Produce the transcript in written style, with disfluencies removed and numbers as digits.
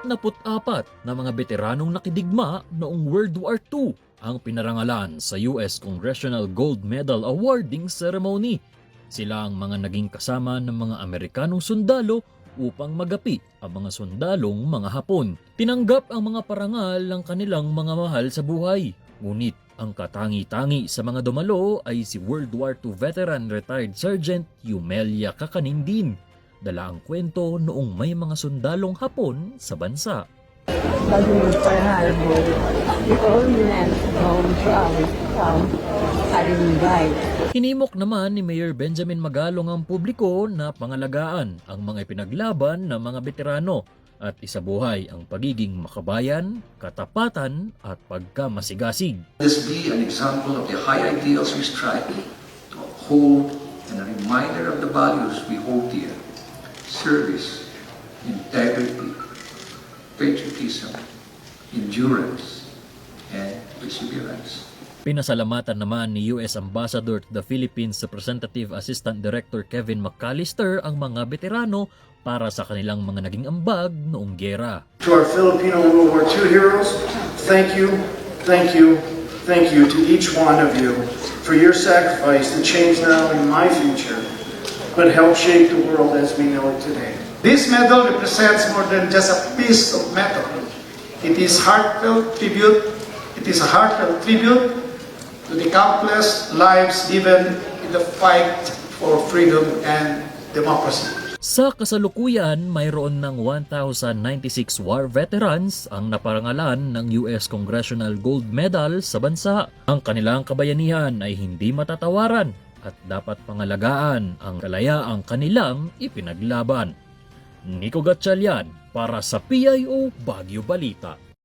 44 na mga veteranong nakidigma noong World War II ang pinarangalan sa US Congressional Gold Medal Awarding Ceremony. Sila ang mga naging kasama ng mga Amerikanong sundalo upang magapi ang mga sundalong mga Hapon. Tinanggap ang mga parangal ng kanilang mga mahal sa buhay. Ngunit ang katangi-tangi sa mga dumalo ay si World War II veteran retired Sergeant Yumelia Kakanindin. Dala ang kwento noong may mga sundalong Hapon sa bansa. Hinimok naman ni Mayor Benjamin Magalong ang publiko na pangalagaan ang mga ipinaglaban ng mga veterano at isabuhay ang pagiging makabayan, katapatan at pagkamasigasig. This be an example of the high ideals we strive to uphold and a reminder of the values we hold dear: service, integrity, patriotism, endurance, and perseverance. Pinasalamatan naman ni US Ambassador to the Philippines Representative Assistant Director Kevin McAllister ang mga veterano para sa kanilang mga naging ambag noong giyera. To our Filipino World War II heroes, thank you, thank you, thank you to each one of you for your sacrifice to change not only my future, but help shape the world as we know it today. This medal represents more than just a piece of metal. It is heartfelt tribute. It is a heartfelt tribute to the countless lives given in the fight for freedom and democracy. Sa kasalukuyan, mayroon ng 1,096 war veterans ang naparangalan ng US Congressional Gold Medal sa bansa. Ang kanilang kabayanihan ay hindi matatawaran at dapat pangalagaan ang kalayaang kanilang ipinaglaban. Nico Gatchalian para sa PIO Baguio Balita.